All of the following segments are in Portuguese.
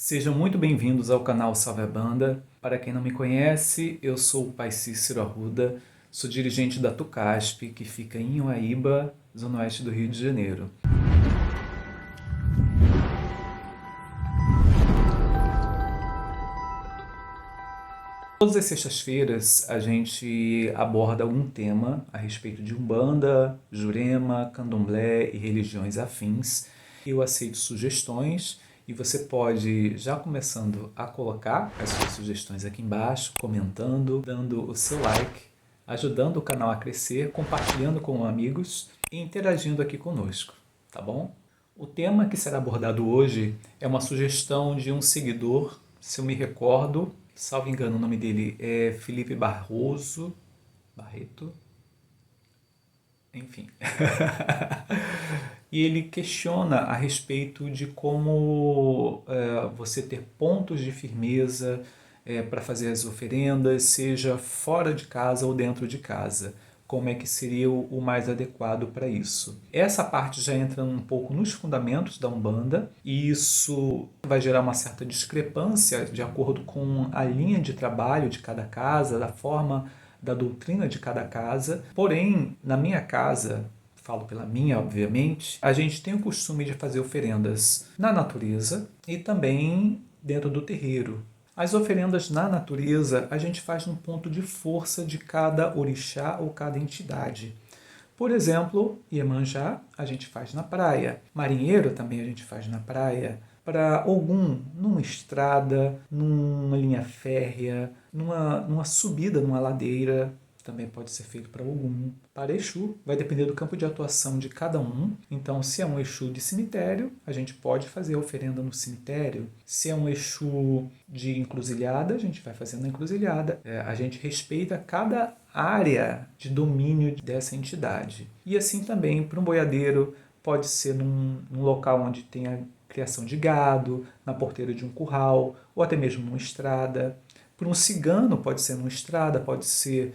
Sejam muito bem-vindos ao canal Salve a Banda. Para quem não me conhece, eu sou o Pai Cícero Arruda, sou dirigente da Tucasp, que fica em Uaíba, zona oeste do Rio de Janeiro. Todas as sextas-feiras a gente aborda algum tema a respeito de Umbanda, Jurema, Candomblé e religiões afins. Eu aceito sugestões e você pode já começando a colocar as suas sugestões aqui embaixo, comentando, dando o seu like, ajudando o canal a crescer, compartilhando com amigos e interagindo aqui conosco, tá bom? O tema que será abordado hoje é uma sugestão de um seguidor, se eu me recordo, salvo engano, o nome dele é Felipe Barroso, Barreto, enfim. E ele questiona a respeito de como você ter pontos de firmeza para fazer as oferendas, seja fora de casa ou dentro de casa. Como é que seria o mais adequado para isso. Essa parte já entra um pouco nos fundamentos da Umbanda, e isso vai gerar uma certa discrepância de acordo com a linha de trabalho de cada casa, da forma da doutrina de cada casa. Porém, na minha casa, falo pela minha, obviamente, a gente tem o costume de fazer oferendas na natureza e também dentro do terreiro. As oferendas na natureza a gente faz no ponto de força de cada orixá ou cada entidade. Por exemplo, Iemanjá a gente faz na praia, marinheiro também a gente faz na praia, para Ogum numa estrada, numa linha férrea, numa subida, numa ladeira, também pode ser feito para Ogum. Para Exu, vai depender do campo de atuação de cada um. Então, se é um Exu de cemitério, a gente pode fazer a oferenda no cemitério. Se é um Exu de encruzilhada, a gente vai fazer na encruzilhada. A gente respeita cada área de domínio dessa entidade. E assim também, para um boiadeiro, pode ser num local onde tenha criação de gado, na porteira de um curral, ou até mesmo numa estrada. Para um cigano, pode ser numa estrada, pode ser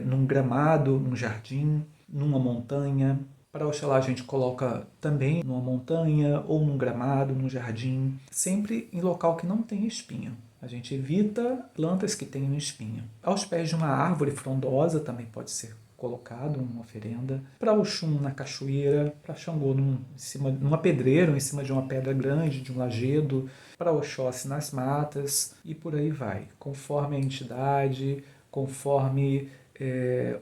num gramado, num jardim, numa montanha. Para Oxalá a gente coloca também numa montanha ou num gramado, num jardim, sempre em local que não tem espinho. A gente evita plantas que tenham espinho. Aos pés de uma árvore frondosa também pode ser colocado uma oferenda. Para Oxum na cachoeira, para Xangô numa pedreira ou em cima de uma pedra grande, de um lajedo, para Oxóssi nas matas e por aí vai. Conforme a entidade, conforme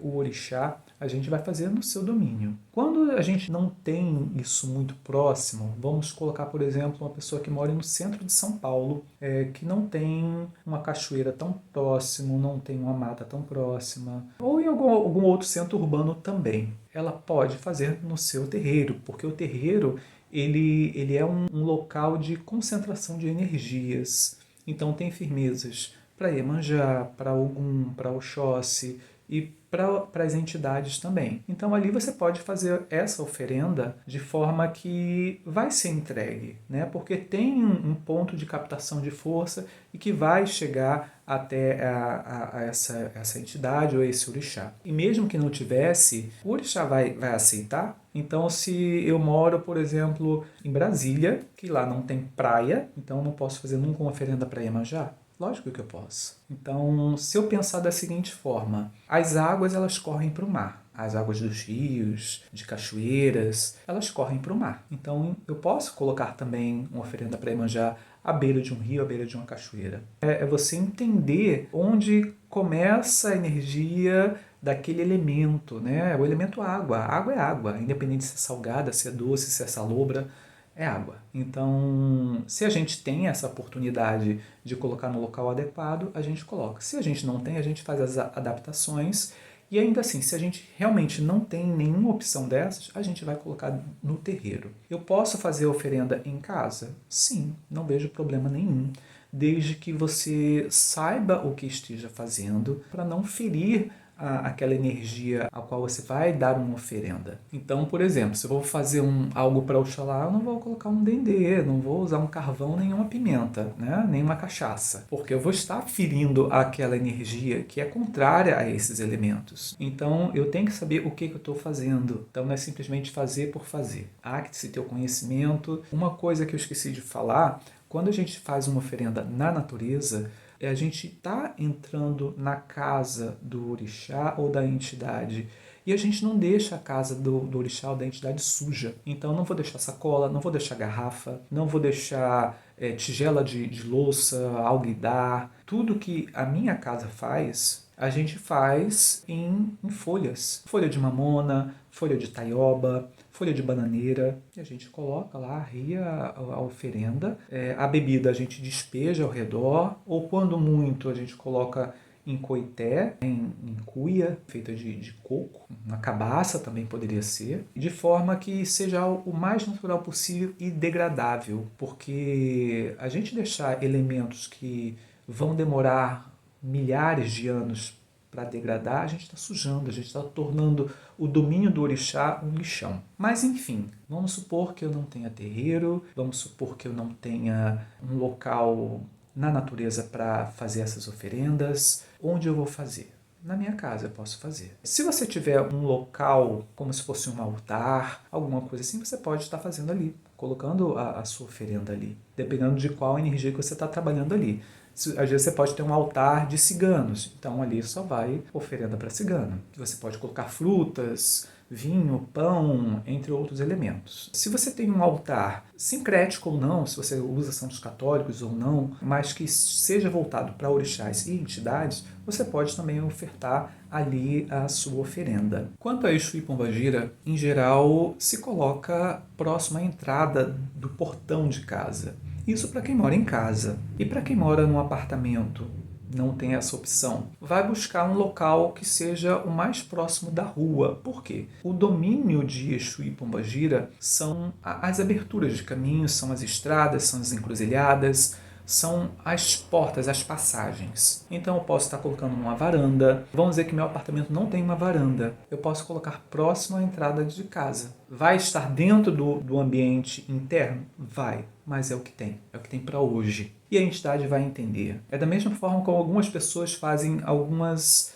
o orixá, a gente vai fazer no seu domínio. Quando a gente não tem isso muito próximo, vamos colocar, por exemplo, uma pessoa que mora no centro de São Paulo, que não tem uma cachoeira tão próximo, não tem uma mata tão próxima, ou em algum outro centro urbano também. Ela pode fazer no seu terreiro, porque o terreiro ele é um local de concentração de energias. Então tem firmezas para Iemanjá, para Ogum, para Oxóssi, e para as entidades também. Então ali você pode fazer essa oferenda de forma que vai ser entregue, né? Porque tem um ponto de captação de força e que vai chegar até a essa entidade ou esse orixá. E mesmo que não tivesse, o orixá vai aceitar. Então, se eu moro, por exemplo, em Brasília, que lá não tem praia, então eu não posso fazer nunca uma oferenda para Iemanjá. Lógico que eu posso. Então, se eu pensar da seguinte forma, as águas elas correm para o mar. As águas dos rios, de cachoeiras, elas correm para o mar. Então, eu posso colocar também uma oferenda para Iemanjá à beira de um rio, à beira de uma cachoeira. É você entender onde começa a energia daquele elemento, né? O elemento água. A água é água, independente se é salgada, se é doce, se é salobra. É água. Então, se a gente tem essa oportunidade de colocar no local adequado, a gente coloca. Se a gente não tem, a gente faz as adaptações. E ainda assim, se a gente realmente não tem nenhuma opção dessas, a gente vai colocar no terreiro. Eu posso fazer a oferenda em casa? Sim, não vejo problema nenhum. Desde que você saiba o que esteja fazendo para não ferir aquela energia a qual você vai dar uma oferenda. Então, por exemplo, se eu vou fazer algo para Oxalá, eu não vou colocar um dendê, não vou usar um carvão nem uma pimenta, né? Nem uma cachaça, porque eu vou estar ferindo aquela energia que é contrária a esses elementos. Então, eu tenho que saber o que eu estou fazendo. Então, não é simplesmente fazer por fazer. Há que se ter o conhecimento. Uma coisa que eu esqueci de falar, Quando a gente faz uma oferenda na natureza, a gente está entrando na casa do orixá ou da entidade. E a gente não deixa a casa do orixá ou da entidade suja. Então não vou deixar sacola, não vou deixar garrafa, não vou deixar tigela de louça, alguidar. Tudo que a minha casa faz, a gente faz em folhas. Folha de mamona, folha de taioba, folha de bananeira. E a gente coloca lá, arria a oferenda. A bebida a gente despeja ao redor, ou quando muito a gente coloca em coité, em cuia, feita de coco, uma cabaça também poderia ser, de forma que seja o mais natural possível e degradável, porque a gente deixar elementos que vão demorar milhares de anos para degradar, a gente está sujando, a gente está tornando o domínio do orixá um lixão. Mas enfim, vamos supor que eu não tenha terreiro, vamos supor que eu não tenha um local na natureza para fazer essas oferendas. Onde eu vou fazer? Na minha casa eu posso fazer. Se você tiver um local como se fosse um altar, alguma coisa assim, você pode estar fazendo ali, colocando a sua oferenda ali, dependendo de qual energia que você está trabalhando ali. Às vezes você pode ter um altar de ciganos, então ali só vai oferenda para cigano. Você pode colocar frutas, vinho, pão, entre outros elementos. Se você tem um altar sincrético ou não, se você usa santos católicos ou não, mas que seja voltado para orixás e entidades, você pode também ofertar ali a sua oferenda. Quanto a Exu e Pombagira, em geral, se coloca próximo à entrada do portão de casa. Isso para quem mora em casa. E para quem mora num apartamento, não tem essa opção, vai buscar um local que seja o mais próximo da rua. Por quê? O domínio de Exu e Pombagira são as aberturas de caminhos, são as estradas, são as encruzilhadas, são as portas, as passagens. Então eu posso estar colocando uma varanda. Vamos dizer que meu apartamento não tem uma varanda. Eu posso colocar próximo à entrada de casa. Vai estar dentro do ambiente interno? Vai, mas é o que tem para hoje. E a entidade vai entender. É da mesma forma como algumas pessoas fazem algumas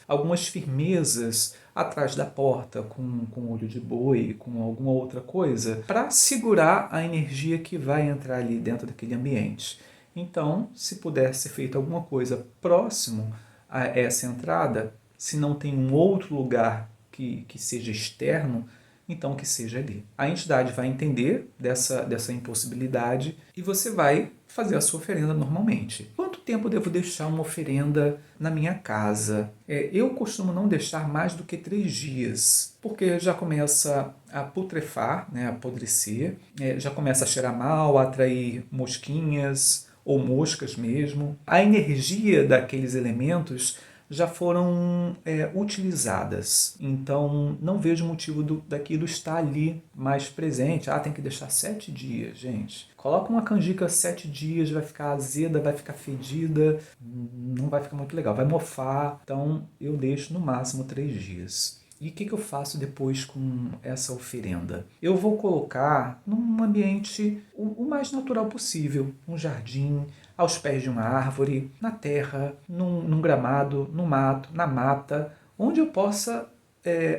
firmezas atrás da porta, com olho de boi, com alguma outra coisa, para segurar a energia que vai entrar ali dentro daquele ambiente. Então, se puder ser feita alguma coisa próximo a essa entrada, se não tem um outro lugar que seja externo, então que seja ali. A entidade vai entender dessa impossibilidade e você vai fazer a sua oferenda normalmente. Quanto tempo eu devo deixar uma oferenda na minha casa? Eu costumo não deixar mais do que 3 dias, porque já começa a putrefar, né, a apodrecer, já começa a cheirar mal, a atrair mosquinhas ou moscas mesmo. A energia daqueles elementos já foram utilizadas. Então, não vejo motivo daquilo estar ali mais presente. Tem que deixar 7 dias, gente. Coloca uma canjica 7 dias, vai ficar azeda, vai ficar fedida, não vai ficar muito legal, vai mofar. Então, eu deixo no máximo 3 dias. E o que eu faço depois com essa oferenda? Eu vou colocar num ambiente o mais natural possível, um jardim, aos pés de uma árvore, na terra, num gramado, no mato, na mata, onde eu possa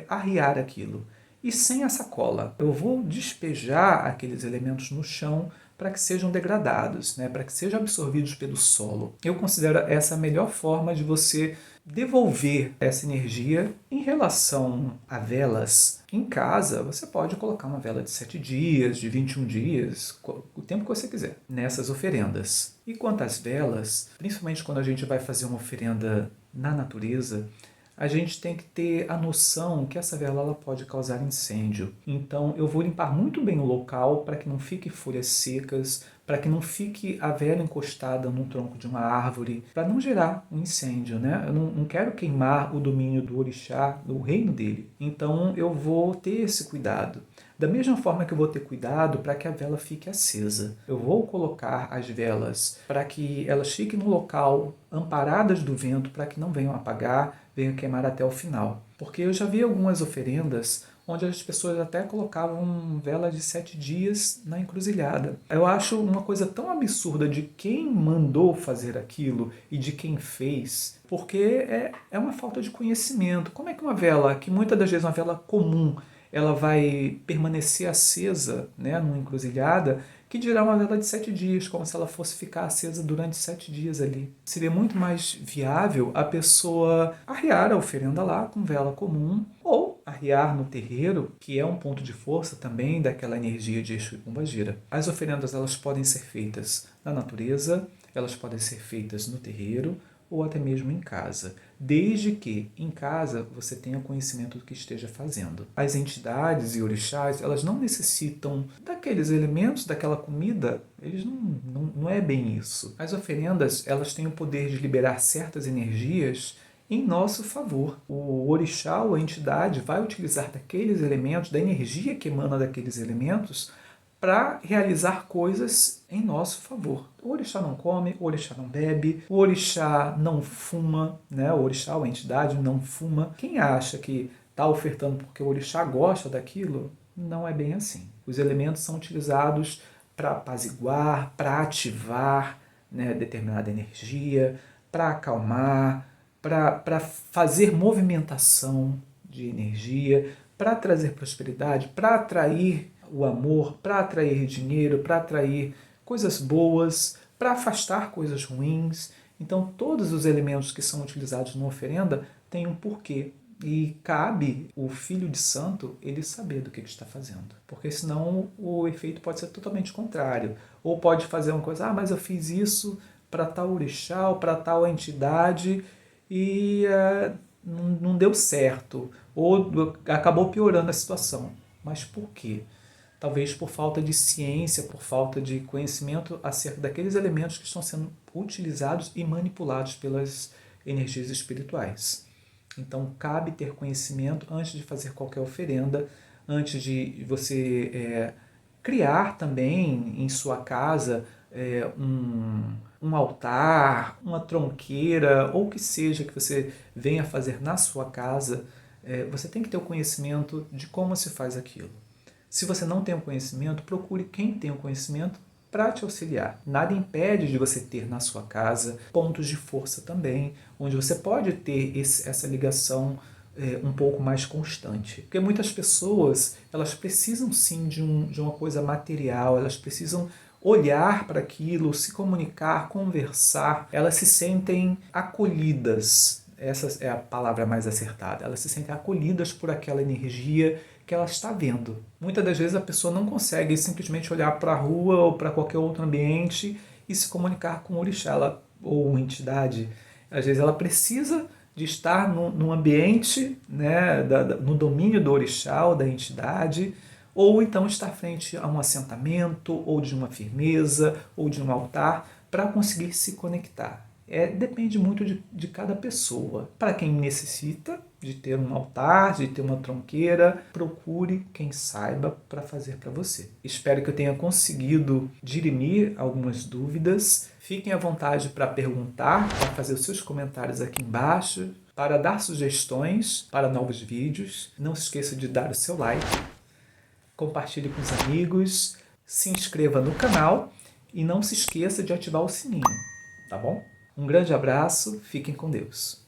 arriar aquilo. E sem a sacola. Eu vou despejar aqueles elementos no chão para que sejam degradados, né? Para que sejam absorvidos pelo solo. Eu considero essa a melhor forma de você devolver essa energia. Em relação a velas, em casa você pode colocar uma vela de 7 dias, de 21 dias, o tempo que você quiser, nessas oferendas. E quanto às velas, principalmente quando a gente vai fazer uma oferenda na natureza, a gente tem que ter a noção que essa vela ela pode causar incêndio. Então eu vou limpar muito bem o local para que não fique folhas secas, para que não fique a vela encostada no tronco de uma árvore, para não gerar um incêndio, né? Eu não quero queimar o domínio do orixá, o reino dele. Então eu vou ter esse cuidado. Da mesma forma que eu vou ter cuidado para que a vela fique acesa. Eu vou colocar as velas para que elas fiquem no local amparadas do vento, para que não venham apagar, venham queimar até o final. Porque eu já vi algumas oferendas onde as pessoas até colocavam vela de 7 dias na encruzilhada. Eu acho uma coisa tão absurda de quem mandou fazer aquilo e de quem fez, porque é uma falta de conhecimento. Como é que uma vela, que muitas das vezes é uma vela comum, ela vai permanecer acesa, né, numa encruzilhada, Que dirá uma vela de 7 dias, como se ela fosse ficar acesa durante 7 dias ali. Seria muito mais viável a pessoa arriar a oferenda lá com vela comum, ou arriar no terreiro, que é um ponto de força também daquela energia de Exu e Pombagira. As oferendas elas podem ser feitas na natureza, elas podem ser feitas no terreiro, ou até mesmo em casa, desde que em casa você tenha conhecimento do que esteja fazendo. As entidades e orixás, elas não necessitam daqueles elementos, daquela comida, eles não é bem isso. As oferendas, elas têm o poder de liberar certas energias em nosso favor. O orixá ou a entidade vai utilizar daqueles elementos, da energia que emana daqueles elementos, para realizar coisas em nosso favor. O orixá não come, o orixá não bebe, o orixá não fuma, né? O orixá ou a entidade não fuma. Quem acha que está ofertando porque o orixá gosta daquilo, não é bem assim. Os elementos são utilizados para apaziguar, para ativar, né, determinada energia, para acalmar, para fazer movimentação de energia, para trazer prosperidade, para atrair o amor, para atrair dinheiro, para atrair coisas boas, para afastar coisas ruins. Então, todos os elementos que são utilizados numa oferenda têm um porquê. E cabe o filho de santo ele saber do que está fazendo. Porque senão o efeito pode ser totalmente contrário. Ou pode fazer uma coisa, mas eu fiz isso para tal orixá ou para tal entidade e não deu certo. Ou acabou piorando a situação. Mas por quê? Talvez por falta de ciência, por falta de conhecimento acerca daqueles elementos que estão sendo utilizados e manipulados pelas energias espirituais. Então, cabe ter conhecimento antes de fazer qualquer oferenda, antes de você criar também em sua casa um altar, uma tronqueira, ou o que seja que você venha fazer na sua casa. Você tem que ter o conhecimento de como se faz aquilo. Se você não tem o conhecimento, procure quem tem o conhecimento para te auxiliar. Nada impede de você ter na sua casa pontos de força também, onde você pode ter essa ligação um pouco mais constante. Porque muitas pessoas, elas precisam sim de uma coisa material, elas precisam olhar para aquilo, se comunicar, conversar, elas se sentem acolhidas. Essa é a palavra mais acertada. Elas se sentem acolhidas por aquela energia que ela está vendo. Muitas das vezes a pessoa não consegue simplesmente olhar para a rua ou para qualquer outro ambiente e se comunicar com o orixá ou uma entidade. Às vezes ela precisa de estar num ambiente, né, no domínio do orixá ou da entidade, ou então estar frente a um assentamento, ou de uma firmeza, ou de um altar, para conseguir se conectar. Depende muito de cada pessoa. Para quem necessita de ter um altar, de ter uma tronqueira, procure quem saiba para fazer para você. Espero que eu tenha conseguido dirimir algumas dúvidas. Fiquem à vontade para perguntar, para fazer os seus comentários aqui embaixo, para dar sugestões para novos vídeos. Não se esqueça de dar o seu like, compartilhe com os amigos, se inscreva no canal e não se esqueça de ativar o sininho, tá bom? Um grande abraço, fiquem com Deus.